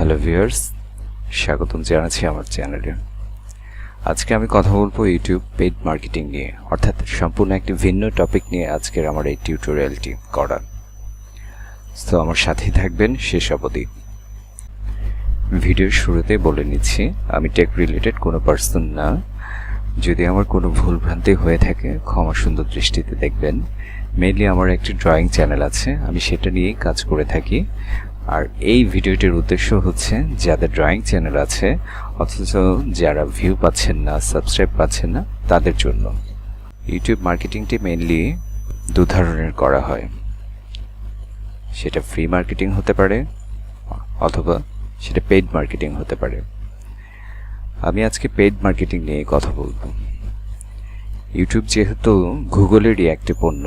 Hello viewers, স্বাগতম জানাচ্ছি আমার চ্যানেলে। আজকে আমি কথা বলবো ইউটিউব পেইড মার্কেটিং নিয়ে, অর্থাৎ সম্পূর্ণ একটি ভিন্ন টপিক নিয়ে আজকের আমার এই টিউটোরিয়ালটি করা। তো আমার সাথেই থাকবেন শেষ অবধি। ভিডিওর শুরুতে বলে নিচ্ছি, আমি টেক রিলেটেড কোনো পার্সন না। যদি আমার কোনো ভুলভ্রান্তি হয়ে থাকে ক্ষমা সুন্দর দৃষ্টিতে দেখবেন। মেইনলি আমার একটি ড্রয়িং চ্যানেল আছে, আমি সেটা নিয়েই কাজ করে থাকি। আর এই ভিডিওটির উদ্দেশ্য হচ্ছে যাদের ড্রয়িং চ্যানেল আছে অথচ যারা ভিউ পাচ্ছেন না, সাবস্ক্রাইব পাচ্ছেন না, তাদের জন্য। ইউটিউব মার্কেটিংটি মেইনলি দু ধরনের করা হয়, সেটা ফ্রি মার্কেটিং হতে পারে অথবা সেটা পেইড মার্কেটিং হতে পারে। আমি আজকে পেইড মার্কেটিং নিয়ে কথা বলবো। ইউটিউব যেহেতু গুগলেরই একটি পণ্য,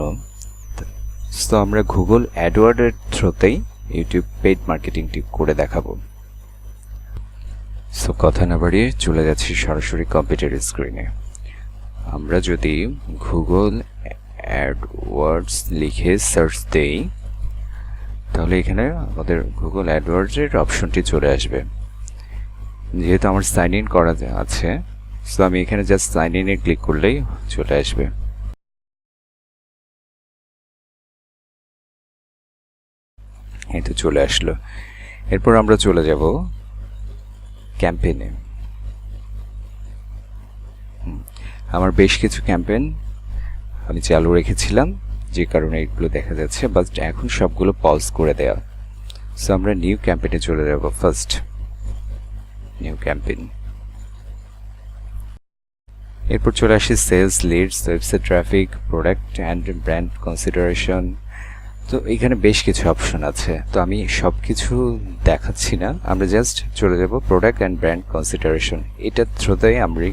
তো আমরা গুগল অ্যাডওয়ার্ডের থ্রুতেই ইউটিউব পেইড মার্কেটিংটি করে দেখাবো। সো কথা না বাড়িয়ে চলে যাচ্ছি সরাসরি কম্পিউটার স্ক্রিনে। আমরা যদি গুগল অ্যাডওয়ার্ডস লিখে সার্চ দেই তাহলে এখানে আমাদের গুগল অ্যাডওয়ার্ডসের অপশনটি চলে আসবে। যেহেতু আমার সাইন ইন করা আছে, সো আমি এখানে জাস্ট সাইন ইনে ক্লিক করলেই চলে আসবে। এই তো চলে আসলো। এরপর আমরা চলে যাব ক্যাম্পেইনে। আমার বেশ কিছু ক্যাম্পেইন আমি চালু রেখেছিলাম, যে কারণে এগুলো দেখা যাচ্ছে, বাট এখন সবগুলো পজ করে দেওয়া। সো আমরা নিউ ক্যাম্পেইনে চলে যাব। ফার্স্ট নিউ ক্যাম্পেইন। এরপর চলে আসি sales, leads, website traffic, product and brand consideration. তো এখানে বেশ কিছু অপশন আছে, তো আমি সব কিছু দেখাচ্ছি না, আমরা জাস্ট চলে যাব প্রোডাক্ট অ্যান্ড ব্র্যান্ড কনসিডারেশন। এটার থ্রুতেই আমরা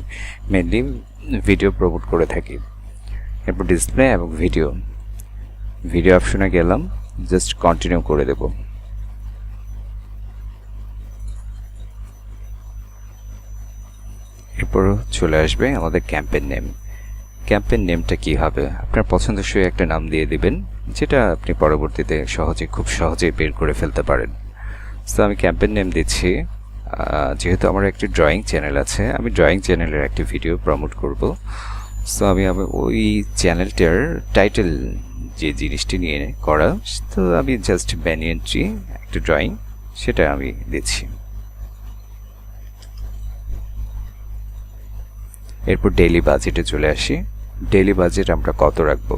মেনলি ভিডিও প্রমোট করে থাকি। এরপর ডিসপ্লে এবং ভিডিও অপশনে গেলাম, জাস্ট কন্টিনিউ করে দেব। এরপর চলে আসবে আমাদের ক্যাম্পেইন নেম। ক্যাম্পেইন নেমটা কি হবে? আপনার পছন্দসই একটা নাম দিয়ে দিবেন, যেটা আপনি পরবর্তীতে খুব সহজেই বের করে ফেলতে পারেন। সো আমি ক্যাম্পেইন নেম দিচ্ছি। যেহেতু আমার একটি ড্রয়িং চ্যানেল আছে, আমি ড্রয়িং চ্যানেলের একটি ভিডিও প্রমোট করব। সো আমি ওই চ্যানেলটার টাইটেল যে জিনিসটি নিয়ে করা, তো আমি জাস্ট ব্যানিয়ান ট্রি একটা ড্রয়িং, সেটা আমি দিচ্ছি। এরপর ডেইলি বাজেটে চলে আসি। ডেইলি বাজেট আমরা কত রাখবো?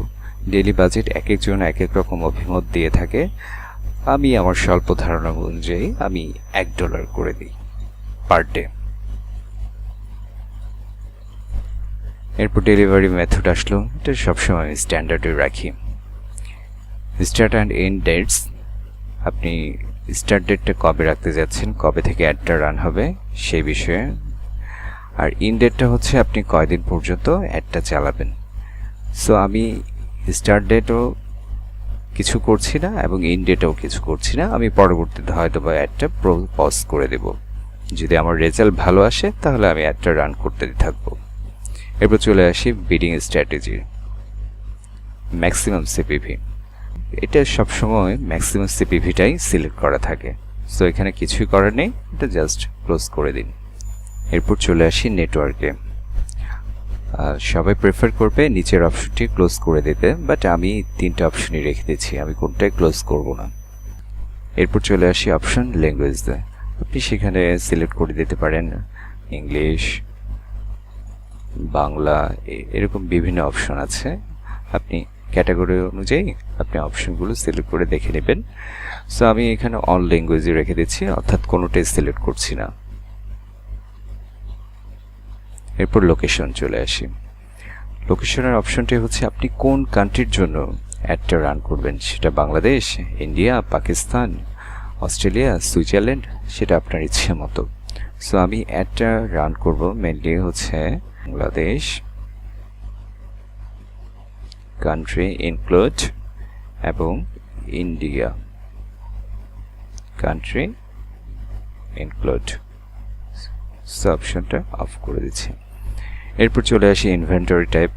ডেইলি বাজেট এক একজন এক এক রকম অভিমত দিয়ে থাকে। আমি আমার স্বল্প ধারণা অনুযায়ী আমি $1 করে দিই পার ডে। এরপর ডেলিভারি মেথড আসলো, এটা সবসময় আমি স্ট্যান্ডার্ডে রাখি। স্টার্ট অ্যান্ড এন্ড ডেটস, আপনি স্টার্ট ডেটটা কবে রাখতে যাচ্ছেন, কবে থেকে অ্যাডটা রান হবে সেই বিষয়ে। আর ইন ডেটটা হচ্ছে আপনি কয়দিন পর্যন্ত অ্যাডটা চালাবেন। সো আমি স্টার্ট ডেটও কিছু করছি না এবং ইন ডেটও কিছু করছি না, আমি পরবর্তীতে হয়তো বা অ্যাডটা পজ করে দেব। যদি আমার রেজাল্ট ভালো আসে তাহলে আমি অ্যাডটা রান করতে থাকবো। এরপর চলে আসি বিডিং স্ট্র্যাটেজি, ম্যাক্সিমাম সিপিভি। এটা সবসময় ম্যাক্সিমাম সিপিভিটাই সিলেক্ট করা থাকে। সো এখানে কিছুই করার নেই, এটা জাস্ট ক্লোজ করে দিন। এরপর চলে আসি নেটওয়ার্কে। সবাই প্রেফার করবে নিচের অপশনটি ক্লোজ করে দিতে, বাট আমি 3টা অপশনই রেখে দিচ্ছি, আমি কোনটাই ক্লোজ করব না। এরপর চলে আসি অপশন ল্যাঙ্গুয়েজে। আপনি সেখানে সিলেক্ট করে দিতে পারেন ইংলিশ, বাংলা, এরকম বিভিন্ন অপশন আছে। আপনি ক্যাটাগরি অনুযায়ী আপনি অপশনগুলো সিলেক্ট করে দেখে নেবেন। সো আমি এখানে অল ল্যাঙ্গুয়েজে রেখে দিচ্ছি, অর্থাৎ কোনোটাই সিলেক্ট করছি না। এরপর লোকেশন চলে আসি। লোকেশনের অপশনটি হচ্ছে আপনি কোন কান্ট্রির জন্য অ্যাডটা রান করবেন, সেটা Bangladesh, India, Pakistan, Australia, Switzerland, সেটা আপনার ইচ্ছে মতো। সো আমি অ্যাডটা রান করব মেনলি হচ্ছে বাংলাদেশ, কান্ট্রি ইনক্লুড, এবং ইন্ডিয়া, কান্ট্রি ইনক্লুড। সো অপশনটা অফ করে দিচ্ছি। এরপর চলে আসি ইনভেন্টরি টাইপ।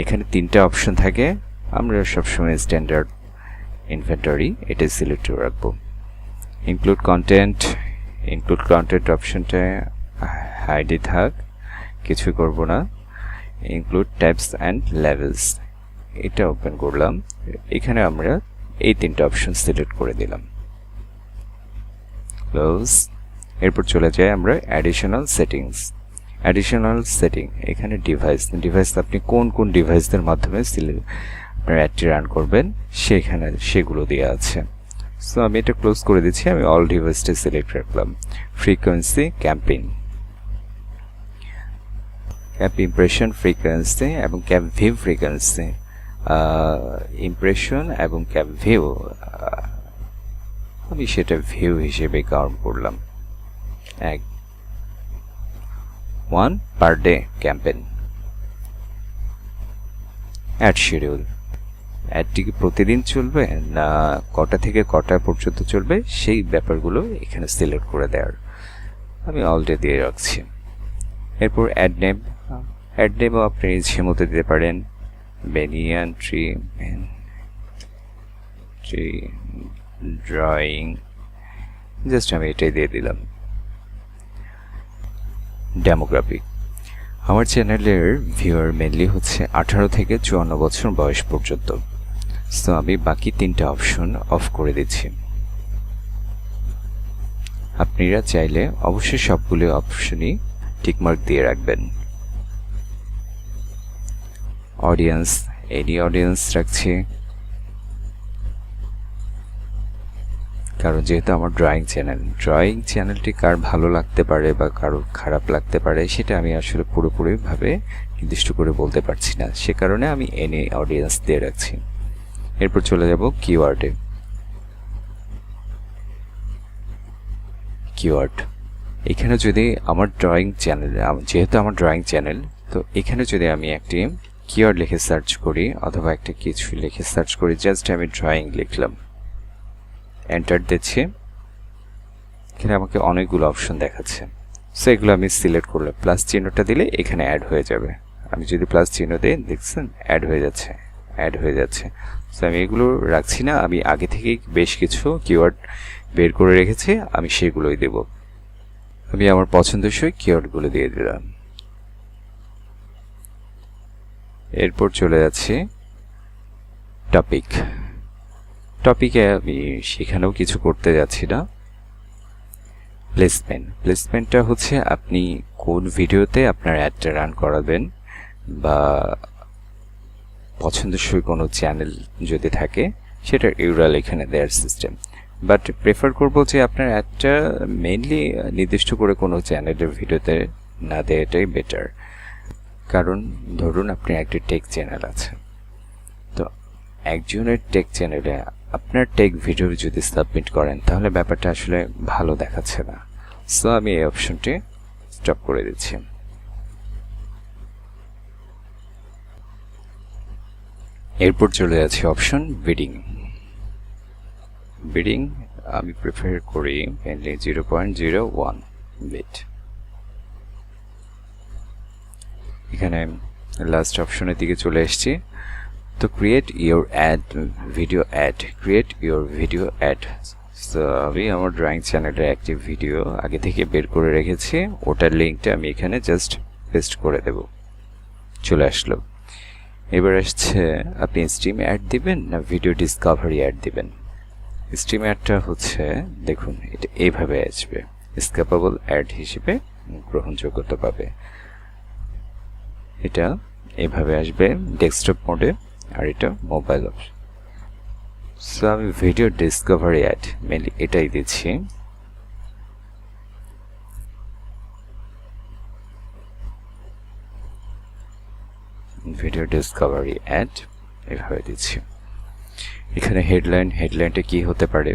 এখানে 3টা অপশন থাকে, আমরা সবসময় স্ট্যান্ডার্ড ইনভেন্টরি এটাই সিলেক্ট করে রাখবো। ইনক্লুড কন্টেন্ট, ইনক্লুড কন্টেন্ট অপশনটায় হাইডই থাক, কিছু করব না। ইনক্লুড ট্যাবস অ্যান্ড লেভেলস, এটা ওপেন করলাম। এখানে আমরা এই তিনটা অপশন সিলেক্ট করে দিলাম, ক্লোজ। এরপর চলে যাই আমরা অ্যাডিশনাল সেটিংস। অ্যাডিশনাল সেটিং, এখানে ডিভাইস আপনি কোন কোন ডিভাইসের মাধ্যমে আপনার অ্যাডটি রান করবেন সেখানে সেগুলো দেওয়া আছে। সো আমি এটা ক্লোজ করে দিচ্ছি, আমি অল ডিভাইসটা সিলেক্ট রাখলাম। Frequency, campaign, cap impression frequency এবং ক্যাপ ভিউ ফ্রিকোয়েন্সি, ইমপ্রেশন এবং ক্যাপ ভিউ, আমি সেটা ভিউ হিসেবে কাউন্ট করলাম। 1 per day campaign. Ad schedule, অ্যাডটি কি প্রতিদিন চলবে না কটা থেকে কটা পর্যন্ত চলবে সেই ব্যাপারগুলো এখানে সিলেক্ট করে দেওয়ার, আমি অল ডে দিয়ে রাখছি। এরপর অ্যাড নেমও আপনি ইচ্ছে মতো দিতে পারেন, বেনিয়ান ট্রি ড্রয়িং, জাস্ট আমি এটাই দিয়ে দিলাম। ডেমোগ্রাফিক, আমার চ্যানেলের ভিউয়ার মেনলি হচ্ছে 18 থেকে 54 বছর বয়স পর্যন্ত। সো আমি বাকি তিনটা অপশন অফ করে দিচ্ছি। আপনারা চাইলে অবশ্যই সবগুলো অপশনই টিকমার্ক দিয়ে রাখবেন। অডিয়েন্স, এনি অডিয়েন্স রাখছি, কারণ যেহেতু আমার ড্রয়িং চ্যানেলটি কার ভালো লাগতে পারে বা কারো খারাপ লাগতে পারে সেটা আমি আসলে পুরোপুরিভাবে নির্দিষ্ট করে বলতে পারছি না, সে কারণে আমি এনি অডিয়েন্স দিয়ে রাখছি। এরপর চলে যাব কিওয়ার্ডে। কিওয়ার্ড, এখানে যদি আমার যেহেতু আমার ড্রয়িং চ্যানেল, তো এখানে যদি আমি একটি কিওয়ার্ড লিখে সার্চ করি অথবা একটা কিছু লিখে সার্চ করি, জাস্ট আমি ড্রয়িং লিখলাম, এন্টার দিচ্ছি, এখানে আমাকে অনেকগুলো অপশন দেখাচ্ছে। সো এগুলো আমি সিলেক্ট করলে প্লাস চিহ্নটা দিলে এখানে অ্যাড হয়ে যাবে। আমি যদি প্লাস চিহ্ন দিই, দেখছেন অ্যাড হয়ে যাচ্ছে। সো আমি এগুলো রাখছি না, আমি আগে থেকেই বেশ কিছু কিওয়ার্ড বের করে রেখেছি, আমি সেগুলোই দেব। আমি আমার পছন্দসই কিওয়ার্ডগুলো দিয়ে দিলাম। এরপর চলে যাচ্ছি টপিকে, আমি সেখানেও কিছু করতে যাচ্ছি না। প্লেসমেন্টটা হচ্ছে আপনি কোন ভিডিওতে আপনার অ্যাডটা রান করাবেন, বা পছন্দসই কোনো চ্যানেল যদি থাকে সেটার ইউআরএল এখানে দেওয়ার সিস্টেম। বাট প্রেফার করব যে আপনার অ্যাডটা মেইনলি নির্দিষ্ট করে কোনো চ্যানেলের ভিডিওতে না দেওয়াটাই বেটার। কারণ ধরুন আপনি একটি টেক চ্যানেল আছে, তো একজনের টেক চ্যানেলে আপনার টেক ভিডিও যদি সাবমিট করেন তাহলে ব্যাপারটা আসলে ভালো দেখাচ্ছে না। সো আমি এই অপশনটি স্টপ করে দিচ্ছি। এরপর চলে যাচ্ছে অপশন বিডিং, আমি প্রেফার করি মেনলি 0.01 বিট। এখানে লাস্ট অপশনের দিকে চলে এসেছি। তো create your video ad. So আমি আমার ড্রয়িং চ্যানেলের একটি ভিডিও আগে থেকে বের করে রেখেছি, ওটার লিঙ্কটা আমি এখানে জাস্ট পেস্ট করে দেব, চলে আসলো। এবার আসছে আপনি স্ট্রিম অ্যাড দিবেন না ভিডিও ডিসকাভারি অ্যাড দিবেন। স্ট্রিম অ্যাডটা হচ্ছে দেখুন এটা এইভাবে আসবে, স্ক্যাপেবল অ্যাড হিসেবে গ্রহণযোগ্যতা পাবে। এটা এইভাবে আসবে ডেস্কটপ মোডে, আর এটা মোবাইল অপশন। সো আমি ভিডিও ডিসকাভারি অ্যাড মেনলি এটাই দিচ্ছি। ভিডিও ডিসকাভারি অ্যাড এভাবে দিচ্ছি। এখানে হেডলাইনটা কি হতে পারে?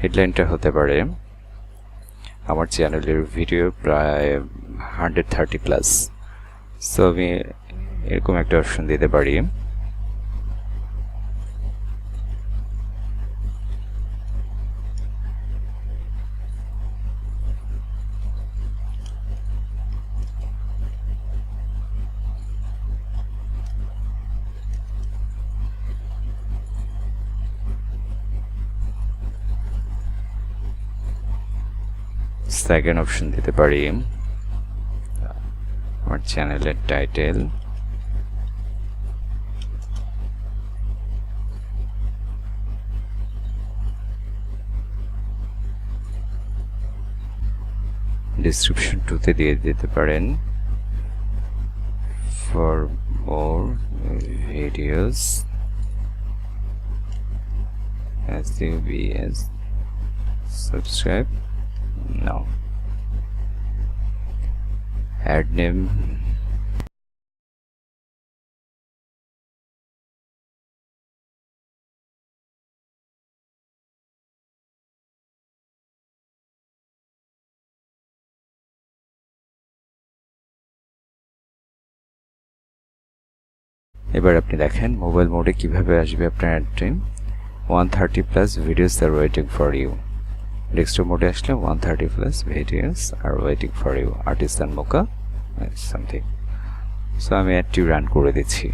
হেডলাইনটা হতে পারে আমার চ্যানেলের ভিডিও প্রায় 130+। সো আমি এরকম একটা অপশন দিতে পারি। সেকেন্ড অপশন দিতে পারি আমার চ্যানেলের টাইটেল, ডেসক্রিপশন 2-তে দিয়ে দিতে পারেন for more videos as subscribe now. Add name, এবার আপনি দেখেন মোবাইল মোডে কিভাবে আসবে আপনার ad time. 130+ videos are waiting for you। Desktop মোডে আসলে 130+ videos are waiting for you। ArTisAn MoKa something। So আমি অ্যাডটি রান করে দিচ্ছি।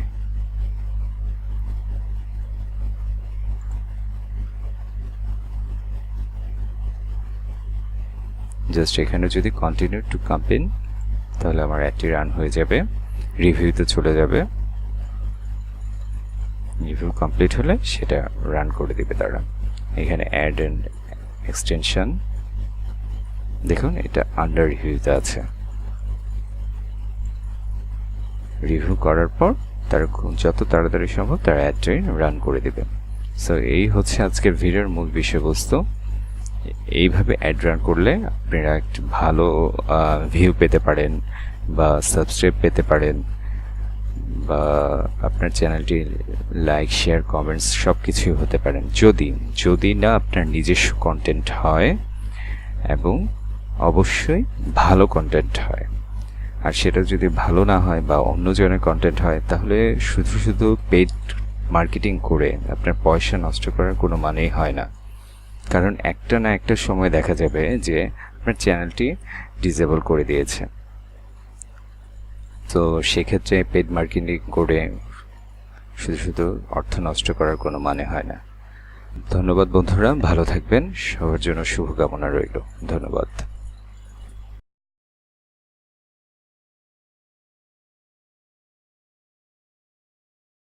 জাস্ট এখানে যদি কন্টিনিউ টু ক্যাম্পেইন, তাহলে আমার অ্যাডটি রান হয়ে যাবে, রিভিউতে চলে যাবে। রিভিউ কমপ্লিট হলে সেটা রান করে দিবে তারা। এখানে অ্যাড এন্ড এক্সটেনশন দেখুন, এটা আন্ডার রিভিউতে আছে। রিভিউ করার পর তারা যত তাড়াতাড়ি সম্ভব তারা অ্যাডটি রান করে দিবে। সো এই হচ্ছে আজকের ভিডিওর মূল বিষয়বস্তু। এইভাবে অ্যাড রান করলে আপনারা একটি ভালো ভিউ পেতে পারেন বা সাবস্ক্রাইব পেতে পারেন, বা আপনার চ্যানেলটি লাইক, শেয়ার, কমেন্টস সব কিছুই হতে পারেন, যদি না আপনার নিজস্ব কন্টেন্ট হয় এবং অবশ্যই ভালো কন্টেন্ট হয়। আর সেটা যদি ভালো না হয় বা অন্যজনের কন্টেন্ট হয়, তাহলে শুধু পেইড মার্কেটিং করে আপনার পয়সা নষ্ট করার কোনো মানেই হয় না। কারণ একটা না একটা সময় দেখা যাবে যে আপনার চ্যানেলটি ডিসেবল করে দিয়েছে। তো সেক্ষেত্রে পেইড মার্কেটিং করে শুধু অর্থ নষ্ট করার কোনো মানে হয় না। ধন্যবাদ বন্ধুরা, ভালো থাকবেন, সবার জন্য শুভকামনা রইল। ধন্যবাদ।